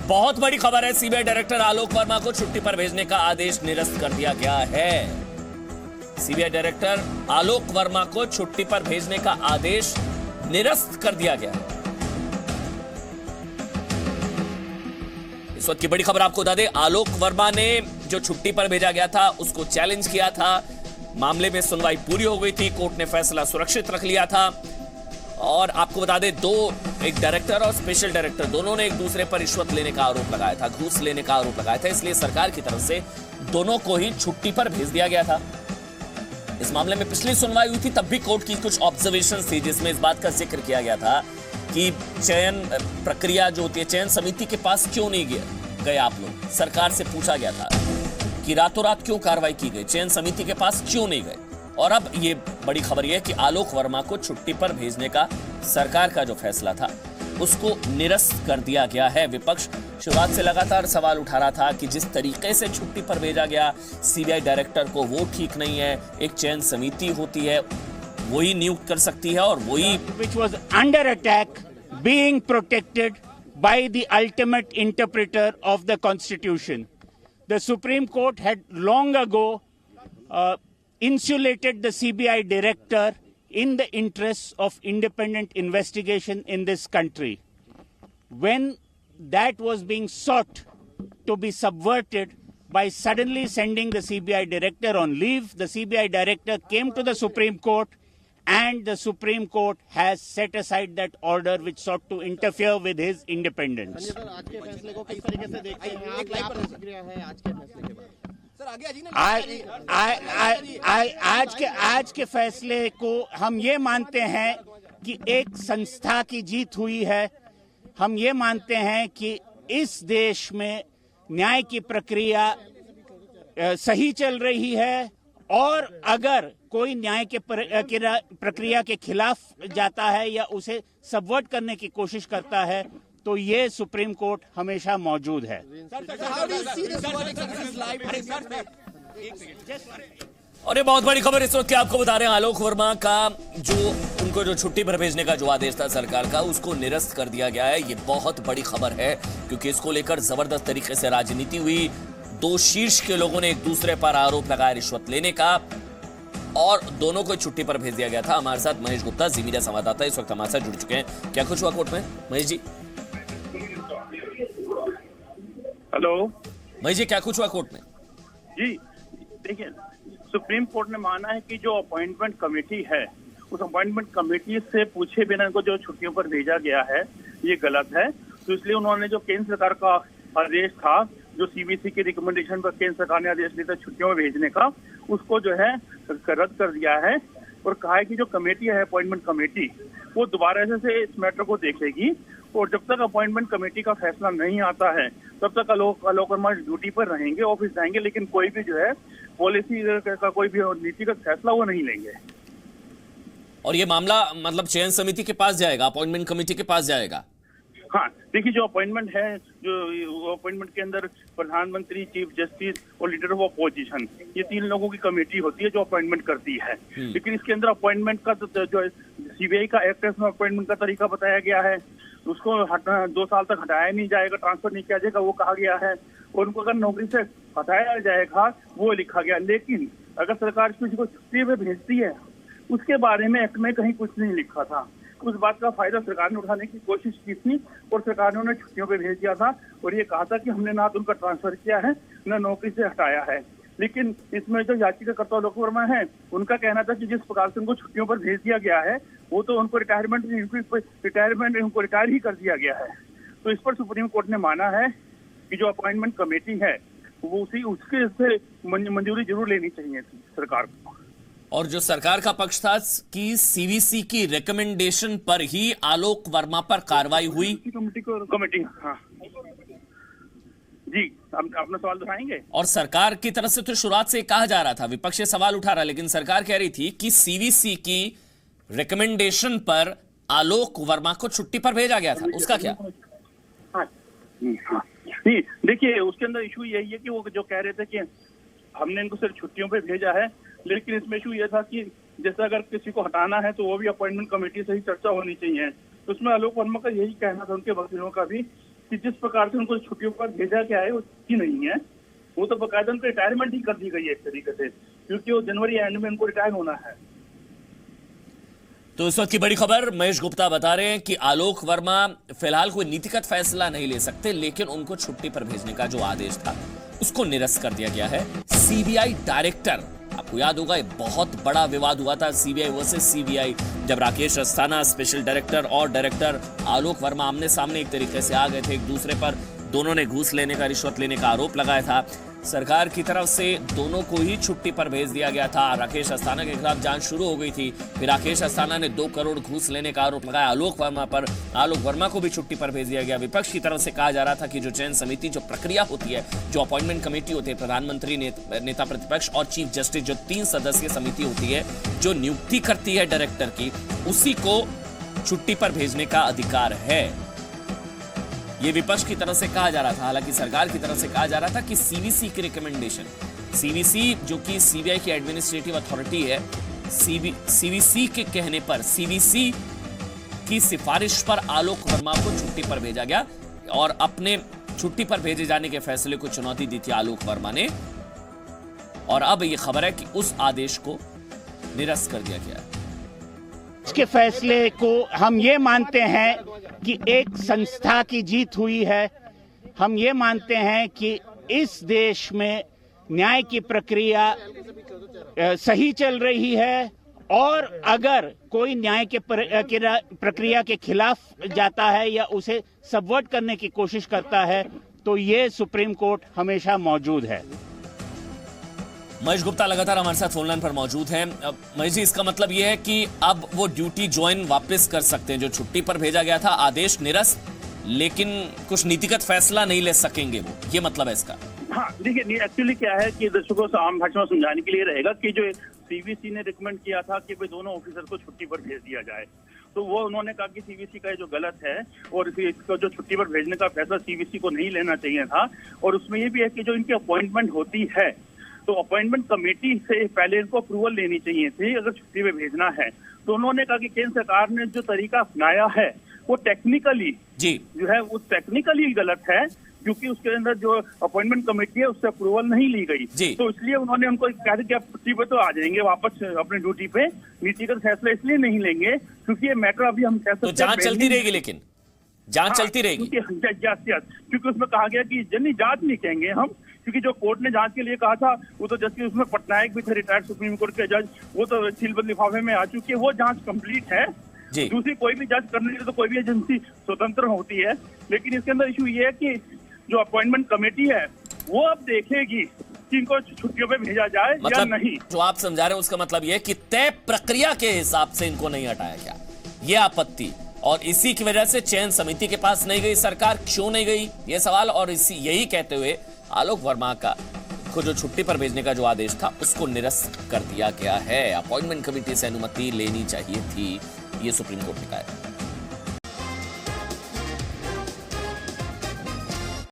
बहुत बड़ी खबर है। सीबीआई डायरेक्टर आलोक वर्मा को छुट्टी पर भेजने का आदेश निरस्त कर दिया गया है। सीबीआई डायरेक्टर आलोक वर्मा को छुट्टी पर भेजने का आदेश निरस्त कर दिया गया है। इस वक्त की बड़ी खबर आपको बता दें, आलोक वर्मा ने जो छुट्टी पर भेजा गया था उसको चैलेंज किया था। मामले में सुनवाई पूरी हो गई थी, कोर्ट ने फैसला सुरक्षित रख लिया था। और आपको बता दें, एक डायरेक्टर और स्पेशल डायरेक्टर दोनों ने एक दूसरे पर रिश्वत लेने का आरोप लगाया था, घूस लेने का आरोप लगाया था। इसलिए सरकार की तरफ से दोनों को ही छुट्टी पर भेज दिया गया था। इस मामले में पिछली सुनवाई हुई थी, तब भी कोर्ट की कुछ ऑब्जर्वेशन थी जिसमें इस बात का जिक्र किया गया था कि चयन प्रक्रिया जो होती है, चयन समिति के पास क्यों नहीं गए आप लोग। सरकार से पूछा गया था कि रातों रात क्यों कार्रवाई की गई, चयन समिति के पास क्यों नहीं गए। और अब ये बड़ी खबर यह है कि आलोक वर्मा को छुट्टी पर भेजने का सरकार का जो फैसला था उसको निरस्त कर दिया गया है। विपक्ष शुरुआत से लगातार सवाल उठा रहा था कि जिस तरीके से छुट्टी पर भेजा गया सीबीआई डायरेक्टर को, वो ठीक नहीं है। एक चयन समिति होती है, वही नियुक्त कर सकती है और वही which was under attack, being protected by the ultimate interpreter of the Constitution. The Supreme Court had long ago insulated the CBI director in the interests of independent investigation in this country. When that was being sought to be subverted by suddenly sending the CBI director on leave, the CBI director came to the Supreme Court and the Supreme Court has set aside that order which sought to interfere with his independence. आज के फैसले को हम ये मानते हैं कि एक संस्था की जीत हुई है। हम ये मानते हैं कि इस देश में न्याय की प्रक्रिया सही चल रही है और अगर कोई न्याय के प्रक्रिया के खिलाफ जाता है या उसे सबवर्ट करने की कोशिश करता है तो ये सुप्रीम कोर्ट हमेशा मौजूद है। और ये बहुत बड़ी खबर इस वक्त आपको बता रहे हैं, आलोक वर्मा का उनको जो छुट्टी पर भेजने का जो आदेश था सरकार का, उसको निरस्त कर दिया गया है। ये बहुत बड़ी खबर है क्योंकि इसको लेकर जबरदस्त तरीके से राजनीति हुई। दो शीर्ष के लोगों ने एक दूसरे पर आरोप लगाया रिश्वत लेने का और दोनों को छुट्टी पर भेज दिया गया था। हमारे साथ महेश गुप्ता, जी मीडिया संवाददाता, इस वक्त हमारे साथ जुड़ चुके हैं। क्या कुछ हुआ कोर्ट में, महेश जी? हेलो महेश जी, क्या कुछ हुआ कोर्ट में? जी देखिए, सुप्रीम कोर्ट ने माना है कि जो अपॉइंटमेंट कमेटी है उस अपॉइंटमेंट कमेटी से पूछे बिना इनको जो छुट्टियों पर भेजा गया है ये गलत है। तो इसलिए उन्होंने जो केंद्र सरकार का आदेश था, जो सीबीसी की रिकमेंडेशन पर केंद्र सरकार ने आदेश दिया था छुट्टियों में भेजने का, उसको जो है रद्द कर दिया है और कहा है कि जो कमेटी है अपॉइंटमेंट कमेटी वो दोबारा से इस मैटर को देखेगी और जब तक अपॉइंटमेंट कमेटी का फैसला नहीं आता है तब तक आलोक वर्मा ड्यूटी पर रहेंगे, ऑफिस जाएंगे, लेकिन कोई भी जो है पॉलिसी का कोई भी नीतिगत फैसला वो नहीं लेंगे। और ये मामला मतलब चयन समिति के पास जाएगा, अपॉइंटमेंट कमेटी के पास जाएगा? हाँ, देखिए जो अपॉइंटमेंट है, जो अपॉइंटमेंट के अंदर प्रधानमंत्री, चीफ जस्टिस और लीडर ऑफ अपोजिशन, ये तीन लोगों की कमेटी होती है जो अपॉइंटमेंट करती है। लेकिन इसके अंदर अपॉइंटमेंट का जो सीबीआई का एक्ट है उसमें अपॉइंटमेंट का तरीका बताया गया है। उसको 2 साल तक हटाया नहीं जाएगा, ट्रांसफर नहीं किया जाएगा, वो कहा गया है। और उनको अगर नौकरी से हटाया जाएगा वो लिखा गया। लेकिन अगर सरकार किसी को छुट्टी पे भेजती है उसके बारे में एक्ट में कहीं कुछ नहीं लिखा था। उस बात का फायदा सरकार ने उठाने की कोशिश की थी और सरकार ने उन्हें छुट्टियों पे भेज दिया था और ये कहा था कि हमने ना तो उनका ट्रांसफर किया है ना नौकरी से हटाया है। लेकिन इसमें जो याचिकाकर्ता आलोक वर्मा है उनका कहना था कि जिस प्रकार से उनको छुट्टियों पर भेज दिया गया है वो तो उनको उनको रिटायर ही कर दिया गया है। तो इस पर सुप्रीम कोर्ट ने माना है कि जो अपॉइंटमेंट कमेटी है वो उसके से मंजूरी जरूर लेनी चाहिए थी सरकार को। और जो सरकार का पक्ष था कि सीवीसी की रिकमेंडेशन पर ही आलोक वर्मा पर कार्रवाई हुई। कमेटी हाँ जी, अपना सवाल दोहराएंगे। और सरकार की तरफ से तो शुरुआत से कहा जा रहा था, विपक्ष सवाल उठा रहा, लेकिन सरकार कह रही थी कि सीवीसी की रिकमेंडेशन पर आलोक वर्मा को छुट्टी पर भेजा गया था। उसका क्या? नहीं, देखिए उसके अंदर इशू यही है कि वो जो कह रहे थे कि हमने इनको सिर्फ छुट्टियों पे भेजा है, लेकिन इसमें इशू ये था कि जैसे अगर किसी को हटाना है तो वो भी अपॉइंटमेंट कमेटी से ही चर्चा होनी चाहिए। तो उसमें आलोक वर्मा का यही कहना था, उनके वकीलों का भी, कि जिस प्रकार से उनको छुट्टियों पर भेजा गया है वो ही नहीं है। वो तो बकायदा उनको रिटायरमेंट ही कर दी गई है एक तरीके से, क्योंकि वो जनवरी एंड में उनको रिटायर होना है। तो इस वक्त की बड़ी खबर, महेश गुप्ता बता रहे हैं कि आलोक वर्मा फिलहाल कोई नीतिगत फैसला नहीं ले सकते, लेकिन उनको छुट्टी पर भेजने का जो आदेश था उसको निरस्त कर दिया गया है। सीबीआई डायरेक्टर, आपको याद होगा बहुत बड़ा विवाद हुआ था सीबीआई वर्सेस सीबीआई, जब राकेश अस्थाना स्पेशल डायरेक्टर और डायरेक्टर आलोक वर्मा आमने सामने एक तरीके से आ गए थे एक दूसरे पर। दोनों ने घूस लेने का, रिश्वत लेने का आरोप लगाया था। सरकार की तरफ से दोनों को ही छुट्टी पर भेज दिया गया था। राकेश अस्थाना के खिलाफ जांच शुरू हो गई थी। फिर राकेश अस्थाना ने 2 करोड़ घूस लेने का आरोप लगाया आलोक वर्मा पर। आलोक वर्मा को भी छुट्टी पर भेज दिया गया। विपक्ष की तरफ से कहा जा रहा था कि जो चयन समिति, जो प्रक्रिया होती है, जो अपॉइंटमेंट कमेटी होती है, प्रधानमंत्री, नेता प्रतिपक्ष और चीफ जस्टिस, जो 3 सदस्यीय समिति होती है जो नियुक्ति करती है डायरेक्टर की, उसी को छुट्टी पर भेजने का अधिकार है। ये विपक्ष की तरफ से कहा जा रहा था। हालांकि सरकार की तरफ से कहा जा रहा था कि सीवीसी की रिकमेंडेशन, सीवीसी जो कि सीबीआई की एडमिनिस्ट्रेटिव अथॉरिटी है, सीवीसी के कहने पर, सीवीसी की सिफारिश पर आलोक वर्मा को छुट्टी पर भेजा गया और अपने छुट्टी पर भेजे जाने के फैसले को चुनौती दी थी आलोक वर्मा ने। और अब यह खबर है कि उस आदेश को निरस्त कर दिया गया है। इसके फैसले को हम ये मानते हैं कि एक संस्था की जीत हुई है। हम ये मानते हैं कि इस देश में न्याय की प्रक्रिया सही चल रही है और अगर कोई न्याय के प्रक्रिया के खिलाफ जाता है या उसे सबवर्ट करने की कोशिश करता है तो ये सुप्रीम कोर्ट हमेशा मौजूद है। महेश गुप्ता लगातार हमारे साथ फोनलाइन पर मौजूद हैं। महेश जी, इसका मतलब यह है कि अब वो ड्यूटी ज्वाइन वापस कर सकते हैं। जो छुट्टी पर भेजा गया था, आदेश निरस्त, लेकिन कुछ नीतिगत फैसला नहीं ले सकेंगे वो, ये मतलब है इसका? हाँ, देखिए एक्चुअली क्या है कि दर्शकों से आम भाषा में समझाने के लिए रहेगा कि जो सीवीसी ने रिकमेंड किया था कि भाई दोनों ऑफिसर को छुट्टी पर भेज दिया जाए, तो वो उन्होंने कहा कि सीवीसी का जो गलत है और इसको जो छुट्टी पर भेजने का फैसला सीवीसी को नहीं लेना चाहिए था। और उसमें ये भी है कि जो इनकी अपॉइंटमेंट होती है तो अपॉइंटमेंट कमेटी से पहले इनको अप्रूवल लेनी चाहिए थी अगर छुट्टी पे भेजना है। तो उन्होंने कहा कि केंद्र सरकार ने जो तरीका अपनाया है वो टेक्निकली जो है वो टेक्निकली गलत है, क्योंकि उसके अंदर जो अपॉइंटमेंट कमेटी है उससे अप्रूवल नहीं ली गई। तो इसलिए उन्होंने उनको कहा कि आप छुट्टी पे तो आ जाएंगे वापस अपनी ड्यूटी पे, नीतिगत फैसला इसलिए नहीं लेंगे क्योंकि ये मैटर अभी हम कह सकते हैं जांच चलती रहेगी, लेकिन जांच चलती रहेगी क्योंकि उसमें कहा गया कि जनी जांच नहीं कहेंगे हम, क्योंकि जो कोर्ट ने जांच के लिए कहा था वो तो जस्टिस उसमें पटनायक भी थे, रिटायर्ड सुप्रीम कोर्ट के जज, वो तो सीलबंद लिफाफे में आ चुकी है, वो जांच कंप्लीट है। दूसरी कोई भी जांच करने के लिए तो कोई भी एजेंसी स्वतंत्र होती है, लेकिन इसके अंदर इशू ये है कि जो अपॉइंटमेंट कमेटी है वो अब देखेगी कि इनको छुट्टियों पे भेजा जाए या नहीं। जो आप समझा रहे हैं उसका मतलब ये है कि तय प्रक्रिया के हिसाब से इनको नहीं हटाया गया, ये आपत्ति, और इसी की वजह से चयन समिति के पास नहीं गई सरकार। क्यों नहीं गई ये सवाल, और यही कहते हुए आलोक वर्मा को जो छुट्टी पर भेजने का जो आदेश था उसको निरस्त कर दिया गया है। अपॉइंटमेंट कमेटी से अनुमति लेनी चाहिए थी, ये सुप्रीम कोर्ट ने कहा है।